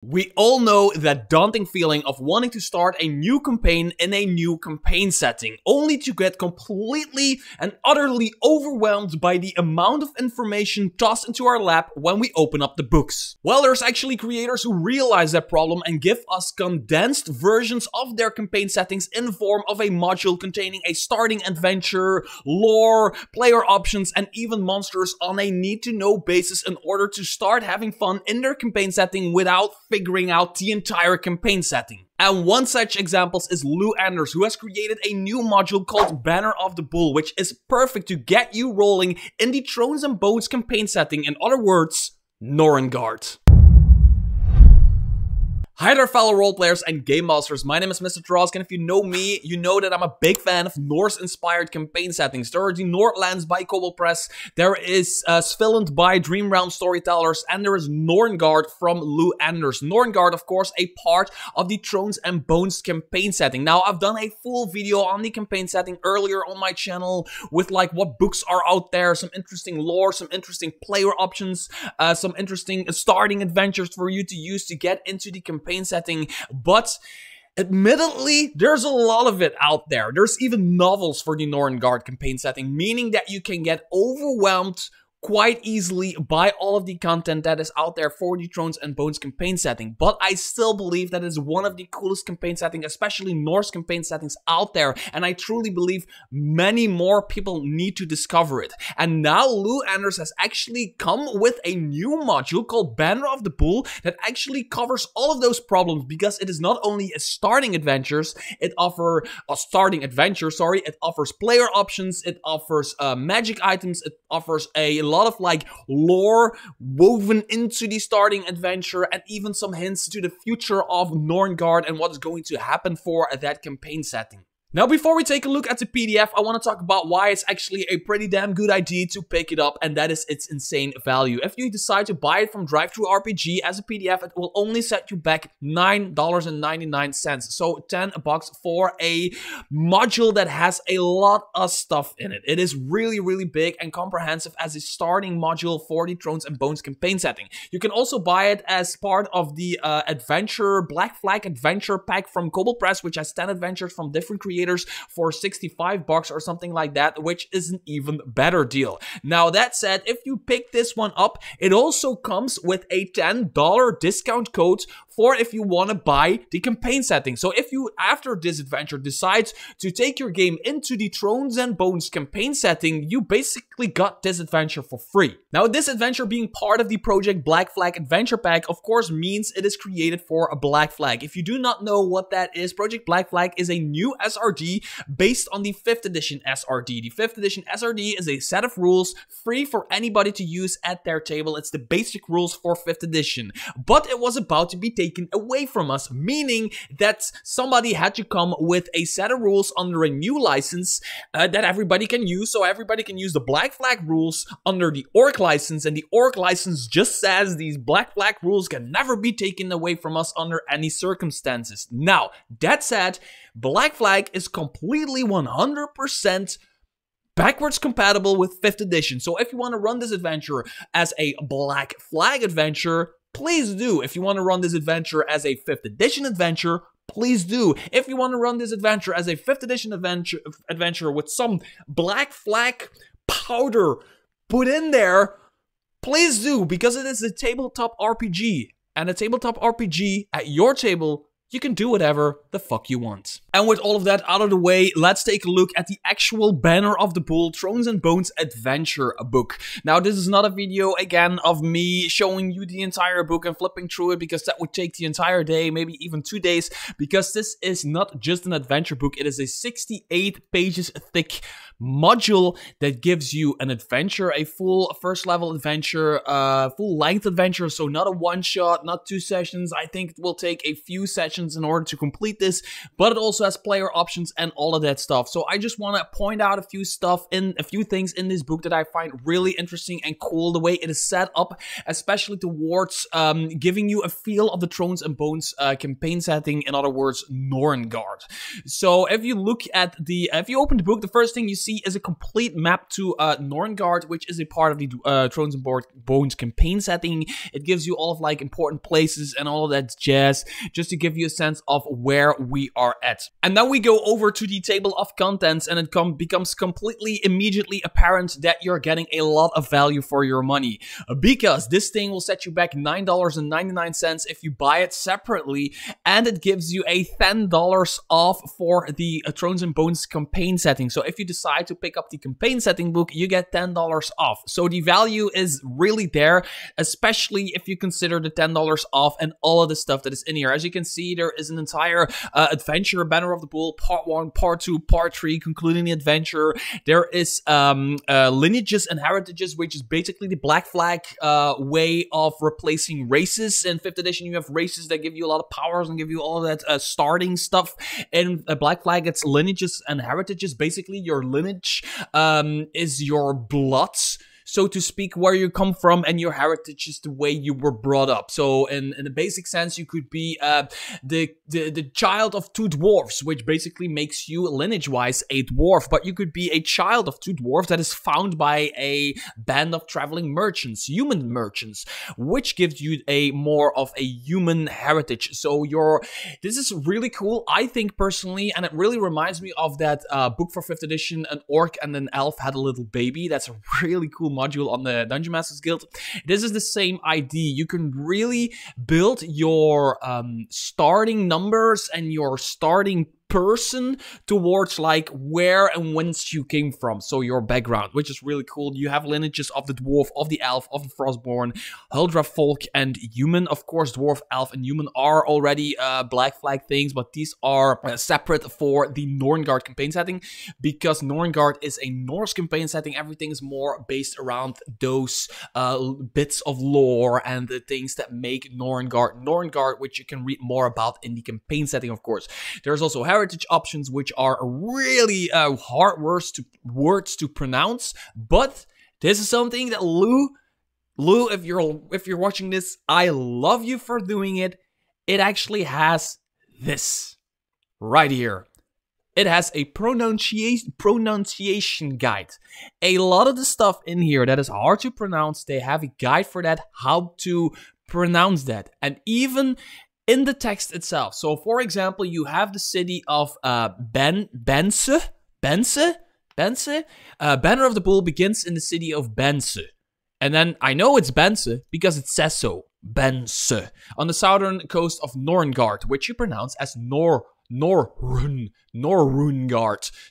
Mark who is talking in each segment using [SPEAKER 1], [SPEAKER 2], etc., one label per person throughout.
[SPEAKER 1] We all know that daunting feeling of wanting to start a new campaign in a new campaign setting, only to get completely and utterly overwhelmed by the amount of information tossed into our lap when we open up the books. Well, there's actually creators who realize that problem and give us condensed versions of their campaign settings in the form of a module containing a starting adventure, lore, player options, and even monsters on a need-to-know basis in order to start having fun in their campaign setting without figuring out the entire campaign setting. And one such example is Lou Anders, who has created a new module called Banner of the Bull, which is perfect to get you rolling in the Thrones and Bones campaign setting, in other words, Norrøngard. Hi there fellow roleplayers and game masters, my name is Mr. Trosk, and if you know me, you know that I'm a big fan of Norse-inspired campaign settings. There are the Nordlands by Kobold Press, there is Svilland by Dream Realm Storytellers, and there is Norrøngard from Lou Anders. Norrøngard, of course, a part of the Thrones and Bones campaign setting. Now, I've done a full video on the campaign setting earlier on my channel with like what books are out there, some interesting lore, some interesting player options, some interesting starting adventures for you to use to get into the campaign setting, but admittedly, there's a lot of it out there. There's even novels for the Norrøngard campaign setting, meaning that you can get overwhelmed quite easily by all of the content that is out there for the Thrones and Bones campaign setting. But I still believe that is one of the coolest campaign settings, especially Norse campaign settings out there, and I truly believe many more people need to discover it. And now Lou Anders has actually come with a new module called Banner of the Bull that actually covers all of those problems, because it is not only a starting adventures, it offers it offers player options, it offers magic items, it offers a lot of like lore woven into the starting adventure, and even some hints to the future of Norrøngard and what is going to happen for that campaign setting. Now, before we take a look at the PDF, I want to talk about why it's actually a pretty damn good idea to pick it up, and that is its insane value. If you decide to buy it from DriveThruRPG as a PDF, it will only set you back $9.99, so $10 for a module that has a lot of stuff in it. It is really, really big and comprehensive as a starting module for the Thrones and Bones campaign setting. You can also buy it as part of the Black Flag Adventure Pack from Kobold Press, which has 10 adventures from different creators for $65 or something like that, which is an even better deal. Now, that said, if you pick this one up, it also comes with a $10 discount code for if you want to buy the campaign setting. So if you, after this adventure, decide to take your game into the Thrones and Bones campaign setting, you basically got this adventure for free. Now, this adventure being part of the Project Black Flag Adventure Pack, of course, means it is created for a Black Flag. If you do not know what that is, Project Black Flag is a new SRD based on the 5th edition SRD. The 5th edition SRD is a set of rules free for anybody to use at their table. It's the basic rules for 5th edition. But it was about to be taken away from us, meaning that somebody had to come with a set of rules under a new license that everybody can use. So everybody can use the Black Flag rules under the Orc license, and the Orc license just says these Black Flag rules can never be taken away from us under any circumstances. Now, that said, Black Flag is completely 100% backwards compatible with 5th edition. So if you want to run this adventure as a Black Flag adventure, please do. If you want to run this adventure as a 5th edition adventure, please do. If you want to run this adventure as a 5th edition adventure with some Black Flag powder put in there, please do, because it is a tabletop RPG. And a tabletop RPG at your table, you can do whatever the fuck you want. And with all of that out of the way, let's take a look at the actual Banner of the Bull Thrones and Bones adventure book. Now, this is not a video, again, of me showing you the entire book and flipping through it, because that would take the entire day, maybe even 2 days, because this is not just an adventure book, it is a 68 pages thick module that gives you an adventure, a full first level adventure, full length adventure, so not a one shot, not 2 sessions. I think it will take a few sessions instructions in order to complete this, but it also has player options and all of that stuff. So I just want to point out a few things in this book that I find really interesting and cool, the way it is set up, especially towards giving you a feel of the Thrones and Bones campaign setting, in other words, Norrøngard. So if you look at if you open the book, the first thing you see is a complete map to Norrøngard, which is a part of the Thrones and Bones campaign setting. It gives you all of like important places and all of that jazz, just to give you a sense of where we are at. And now we go over to the table of contents, and it becomes completely immediately apparent that you're getting a lot of value for your money, because this thing will set you back $9.99 if you buy it separately, and it gives you a $10 off for the Thrones and Bones campaign setting. So if you decide to pick up the campaign setting book, you get $10 off. So the value is really there, especially if you consider the $10 off and all of the stuff that is in here. As you can see, there is an entire adventure, Banner of the Bull, part 1, part 2, part 3, concluding the adventure. There is lineages and heritages, which is basically the Black Flag way of replacing races. In 5th edition, you have races that give you a lot of powers and give you all of that starting stuff. In Black Flag, it's lineages and heritages. Basically, your lineage is your blood, so to speak, where you come from, and your heritage is the way you were brought up. So in a basic sense, you could be the child of 2 dwarves, which basically makes you lineage-wise a dwarf. But you could be a child of 2 dwarves that is found by a band of traveling merchants, human merchants, which gives you more of a human heritage. So this is really cool, I think, personally, and it really reminds me of that book for 5th edition, An Orc and an Elf Had a Little Baby. That's a really cool module on the Dungeon Masters Guild. This is the same idea. You can really build your starting numbers and your starting person towards like where and whence you came from, so your background, which is really cool. You have lineages of the dwarf, of the elf, of the frostborn, Huldra folk, and human. Of course, dwarf, elf, and human are already Black Flag things, but these are separate for the Norrøngard campaign setting, because Norrøngard is a Norse campaign setting. Everything is more based around those bits of lore and the things that make Norrøngard, which you can read more about in the campaign setting, of course. There's also heritage options, which are really hard words to pronounce, but this is something that Lou, if you're watching this, I love you for doing it. It actually has this right here. It has a pronunciation guide. A lot of the stuff in here that is hard to pronounce, they have a guide for that, how to pronounce that, and even in the text itself. So, for example, you have the city of Bense. Banner of the Bull begins in the city of Bense. And then I know it's Bense because it says so. Bense. On the southern coast of Norrøngard, which you pronounce as Norrøngard.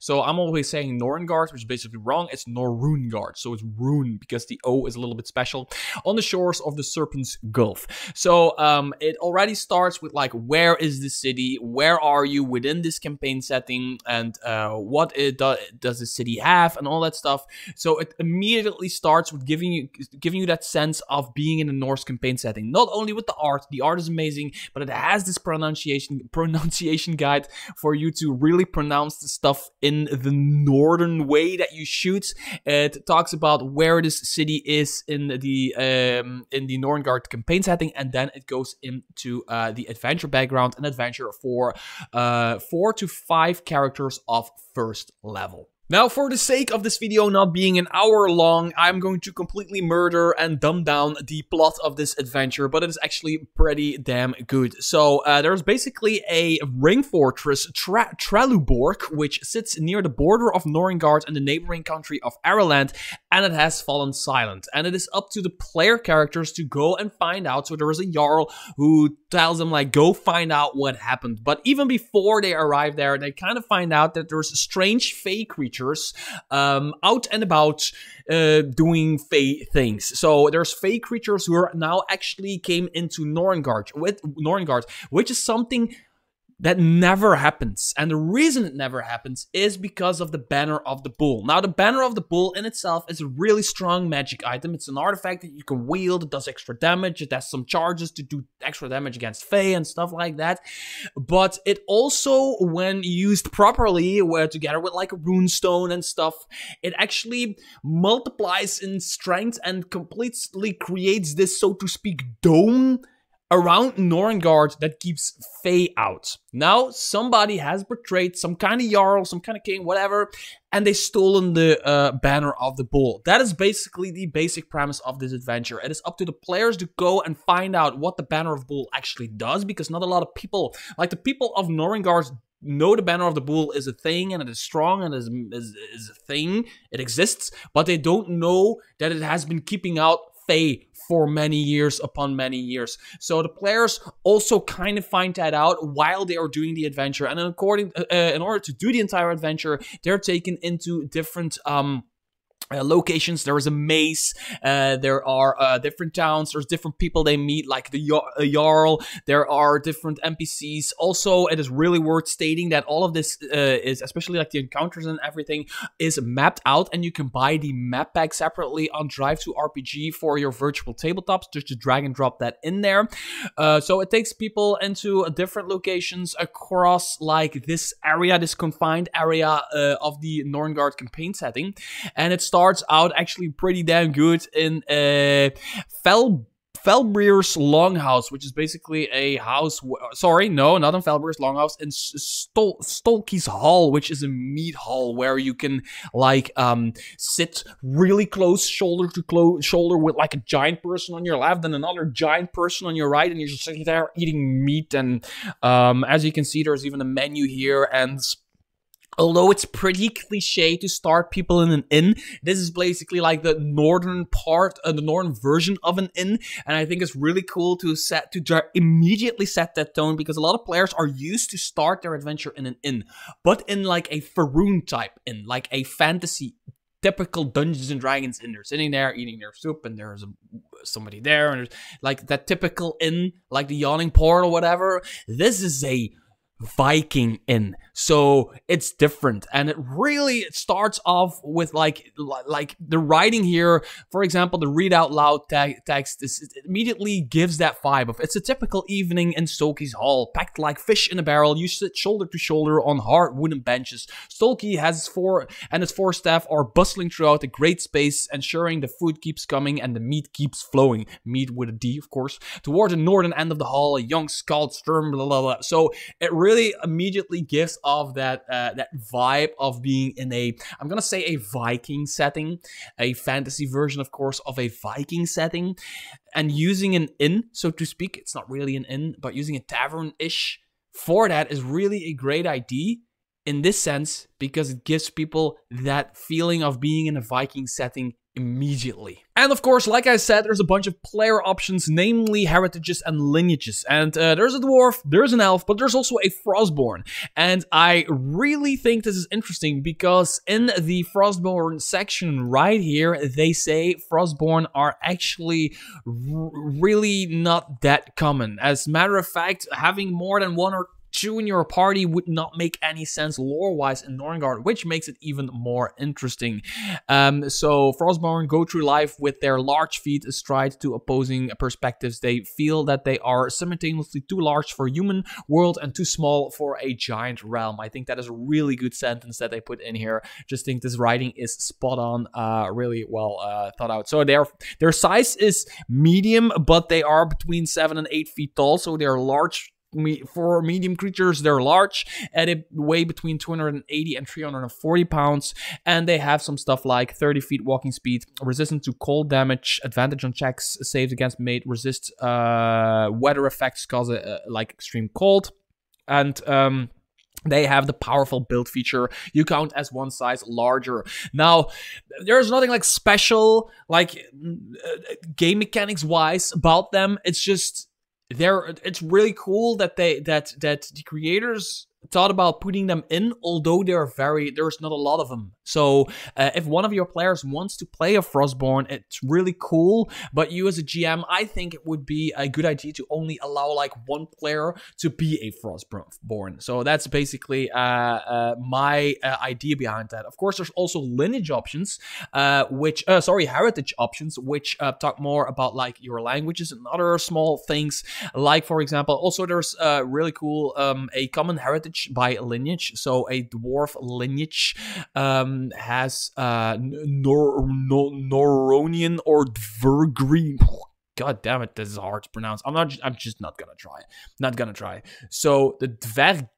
[SPEAKER 1] So I'm always saying Norrøngard, which is basically wrong. It's Norrøngard. So it's rune because the O is a little bit special. On the shores of the Serpent's Gulf. So it already starts with like, where is the city? Where are you within this campaign setting? And what does the city have? And all that stuff. So it immediately starts with giving you that sense of being in a Norse campaign setting. Not only with the art is amazing, but it has this pronunciation guide for you to really pronounce the stuff in the northern way that you should. It talks about where this city is in the Norrøngard campaign setting, and then it goes into the adventure background and adventure for 4 to 5 characters of 1st level. Now, for the sake of this video not being an hour long, I'm going to completely murder and dumb down the plot of this adventure, but it is actually pretty damn good. So, there's basically a ring fortress, Trelleborg, which sits near the border of Norrøngard and the neighboring country of Ireland, and it has fallen silent. And it is up to the player characters to go and find out. So there is a Jarl who tells them, like, go find out what happened. But even before they arrive there, they kind of find out that there's strange fey creatures out and about doing fey things. So there's fey creatures who are now actually came into Norrøngard, which is something that never happens. And the reason it never happens is because of the Banner of the Bull. Now, the Banner of the Bull in itself is a really strong magic item. It's an artifact that you can wield. It does extra damage. It has some charges to do extra damage against Fae and stuff like that. But it also, when used properly, together with like a runestone and stuff, it actually multiplies in strength and completely creates this, so to speak, dome around Norrøngard that keeps Fae out. Now, somebody has betrayed some kind of Jarl, some kind of king, whatever, and they stolen the Banner of the Bull. That is basically the basic premise of this adventure. It is up to the players to go and find out what the Banner of the Bull actually does, because not a lot of people, like the people of Norrøngard, know the Banner of the Bull is a thing, and it is strong, and is a thing. It exists, but they don't know that it has been keeping out Fae for many years upon many years. So the players also kind of find that out while they are doing the adventure. And then in order to do the entire adventure, they're taken into different locations. There is a maze, there are different towns, there's different people they meet, like the Jarl, there are different NPCs. Also, it is really worth stating that all of this is, especially like the encounters and everything, is mapped out, and you can buy the map pack separately on Drive-to-RPG for your virtual tabletops, just to drag and drop that in there. So it takes people into different locations across like this area, this confined area of the Norrøngard campaign setting, and it starts out actually pretty damn good in Felbrier's Longhouse, which is basically a house. Sorry, no, not in Felbrier's Longhouse. In Stolky's Hall, which is a meat hall where you can like sit really close, shoulder to shoulder, with like a giant person on your left and another giant person on your right, and you're just sitting there eating meat. And as you can see, there's even a menu here. And although it's pretty cliche to start people in an inn, this is basically like the northern part, the northern version of an inn, and I think it's really cool to immediately set that tone, because a lot of players are used to start their adventure in an inn, but in like a Faerun type inn, like a fantasy typical Dungeons and Dragons inn. They're sitting there eating their soup, and there's somebody there, and there's like that typical inn, like the Yawning Port or whatever. This is a Viking inn, so it's different, and it starts off with like the writing here. For example, the read out loud text it immediately gives that vibe of it's a typical evening in Stolky's Hall, packed like fish in a barrel. You sit shoulder to shoulder on hard wooden benches. Stolky has his four staff are bustling throughout the great space, ensuring the food keeps coming and the meat keeps flowing. Meat with a D, of course. Toward the northern end of the hall, a young skald sturm, blah blah blah. So it really immediately gives off that vibe of being in I'm gonna say a Viking setting, a fantasy version, of course, of a Viking setting, and using an inn, so to speak. It's not really an inn, but using a tavern-ish for that is really a great idea in this sense, because it gives people that feeling of being in a Viking setting immediately. And of course, like I said, there's a bunch of player options, namely heritages and lineages. And there's a dwarf, there's an elf, but there's also a Frostborn. And I really think this is interesting, because in the Frostborn section right here, they say Frostborn are actually really not that common. As a matter of fact, having more than one or two in your party would not make any sense lore-wise in Norrøngard, which makes it even more interesting. So Frostborn go through life with their large feet astride to opposing perspectives. They feel that they are simultaneously too large for a human world and too small for a giant realm. I think that is a really good sentence that they put in here. Just think this writing is spot on, really well thought out. So their size is medium, but they are between 7 and 8 feet tall, so they are large. For medium creatures, they're large, and they weigh between 280 and 340 pounds, and they have some stuff like 30 feet walking speed, resistance to cold damage, advantage on checks, saves against mate, resist weather effects cause like extreme cold, and they have the powerful build feature. You count as one size larger. Now, there's nothing like special, like game mechanics wise about them. It's just it's really cool that the creators thought about putting them in, although there's not a lot of them. So if one of your players wants to play a Frostborn, it's really cool. But you as a GM, I think it would be a good idea to only allow like one player to be a Frostborn. So that's basically my idea behind that. Of course, there's also lineage options, heritage options, which talk more about like your languages and other small things. Like for example, also there's really cool a common heritage by lineage. So a dwarf lineage has Norrøngard or Dvergreen. God damn it, this is hard to pronounce. I'm just not gonna try. Not gonna try. So the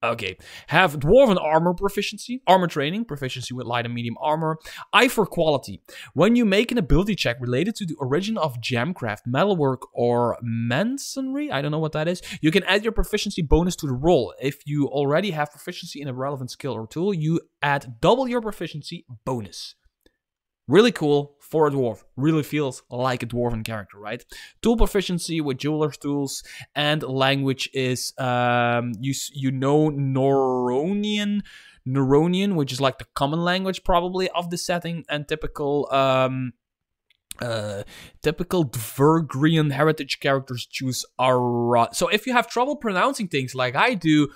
[SPEAKER 1] okay, have dwarven armor proficiency, armor training, proficiency with light and medium armor, eye for quality. When you make an ability check related to the origin of gemcraft, metalwork, or masonry, I don't know what that is, you can add your proficiency bonus to the roll. If you already have proficiency in a relevant skill or tool, you add double your proficiency bonus. Really cool for a dwarf. Really feels like a dwarven character, right? Tool proficiency with jeweler's tools, and language is you know Norrønian, which is like the common language probably of the setting, and typical Dvergrian heritage characters choose Ara. So if you have trouble pronouncing things like I do,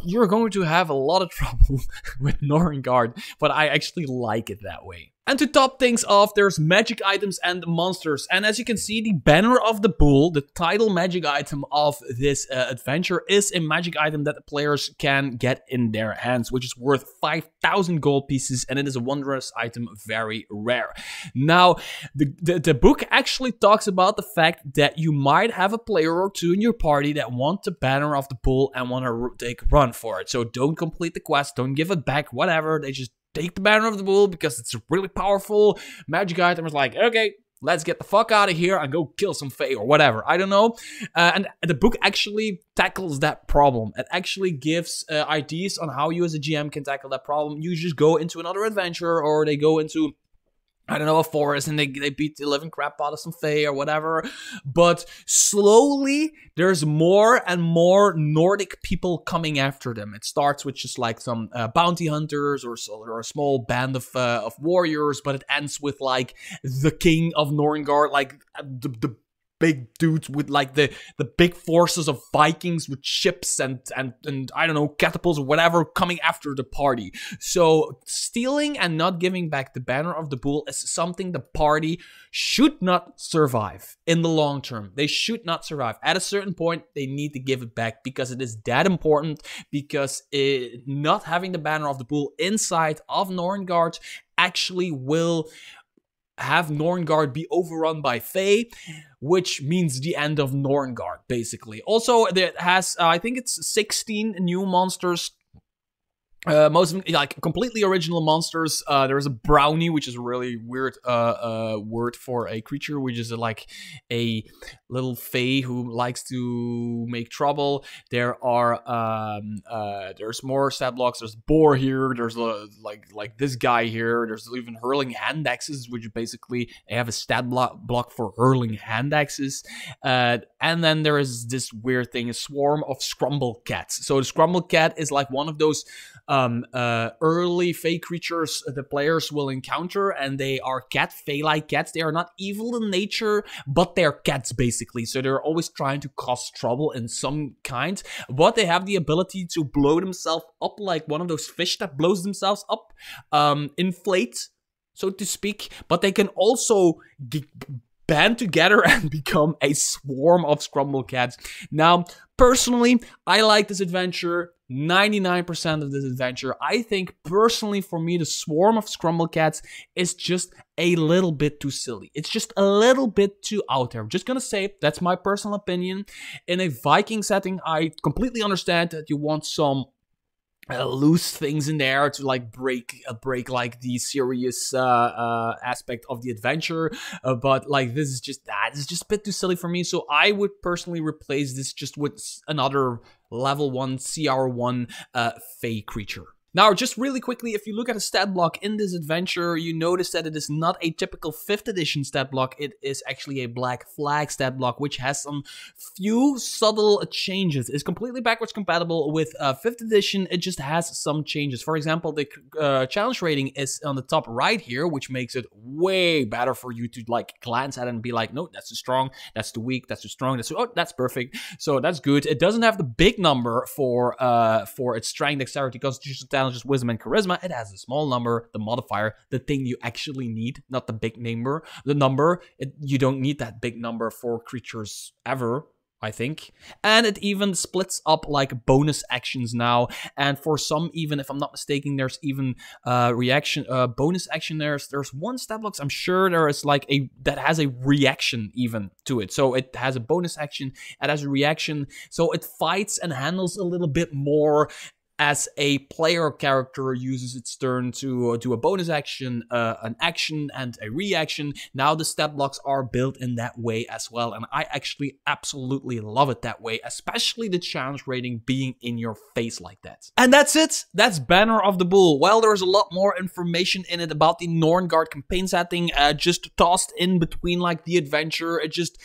[SPEAKER 1] you're going to have a lot of trouble with Norrøngard, but I actually like it that way. And to top things off, there's magic items and monsters. And as you can see, the Banner of the Bull, the title magic item of this adventure, is a magic item that the players can get in their hands, which is worth 5,000 gold pieces, and it is a wondrous item, very rare. Now, the book actually talks about the fact that you might have a player or two in your party that want the Banner of the Bull and want to take a run for it. So don't complete the quest, don't give it back, whatever, they just take the Banner of the Bull because it's a really powerful magic item. It's like, okay, let's get the fuck out of here and go kill some Fae or whatever. I don't know. And the book actually tackles that problem. It actually gives ideas on how you as a GM can tackle that problem. You just go into another adventure, or they go into, I don't know, a forest, and they beat the living crap out of some Fae or whatever. But slowly, there's more and more Nordic people coming after them. It starts with just like some bounty hunters or a small band of warriors, but it ends with like the king of Norrøngard, like the big dudes with like the big forces of Vikings with ships and I don't know, catapults or whatever coming after the party. So stealing and not giving back the Banner of the Bull is something the party should not survive in the long term. They should not survive. At a certain point, they need to give it back because it is that important, because not having the Banner of the Bull inside of Norrøngard actually will have Norrøngard be overrun by Fae, which means the end of Norrøngard, basically. Also, it has, I think it's 16 new monsters. Most of them, like, completely original monsters. There's a brownie, which is a really weird word for a creature, which is like a little fae who likes to make trouble. There are there's more stat blocks. There's boar here. There's like this guy here. There's even hurling hand axes, which basically they have a stat block for hurling hand axes. And then there is this weird thing, a swarm of scrumble cats. So the scrumble cat is like one of those early Fae creatures the players will encounter, and they are Fae-like cats. They are not evil in nature, but they're cats basically, so they're always trying to cause trouble in some kind, but they have the ability to blow themselves up like one of those fish that blows themselves up, inflate, so to speak, but they can also band together and become a swarm of scrumble cats. Now, personally, I like this adventure. 99% of this adventure. I think, personally, for me, the swarm of scrumble cats is just a little bit too silly. It's just a little bit too out there. I'm just gonna say, that's my personal opinion. In a Viking setting, I completely understand that you want some loose things in there to like break like the serious aspect of the adventure, but like this is just a bit too silly for me. So I would personally replace this just with another level 1 CR1 Fae creature. Now, just really quickly, if you look at a stat block in this adventure, you notice that it is not a typical 5th edition stat block. It is actually a black flag stat block, which has some few subtle changes. It's completely backwards compatible with 5th edition. It just has some changes. For example, the challenge rating is on the top right here, which makes it way better for you to like glance at it and be like, no, that's too strong, that's too weak, that's too strong, that's perfect. So that's good. It doesn't have the big number for its strength, dexterity, constitution, talent, just wisdom and charisma. It has a small number, the modifier, the thing you actually need, not the big number. You don't need that big number for creatures ever, I think. And it even splits up like bonus actions now. And for some, even if I'm not mistaken, there's even bonus action. There's one stat block, I'm sure there is like that has a reaction even to it. So it has a bonus action, it has a reaction. So it fights and handles a little bit more as a player character uses its turn to do a bonus action, an action, and a reaction. Now the stat blocks are built in that way as well, and I actually absolutely love it that way, especially the challenge rating being in your face like that. And that's it. That's Banner of the Bull. Well, there's a lot more information in it about the Norrøngard campaign setting, just tossed in between like the adventure. It just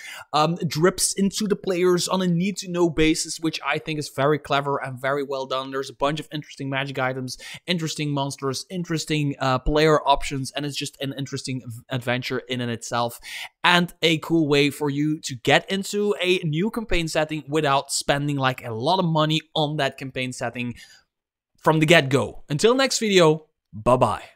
[SPEAKER 1] drips into the players on a need-to-know basis, which I think is very clever and very well done. There's a bunch of interesting magic items, interesting monsters, interesting player options, and it's just an interesting adventure in and itself, and a cool way for you to get into a new campaign setting without spending like a lot of money on that campaign setting from the get-go. Until next video, bye-bye.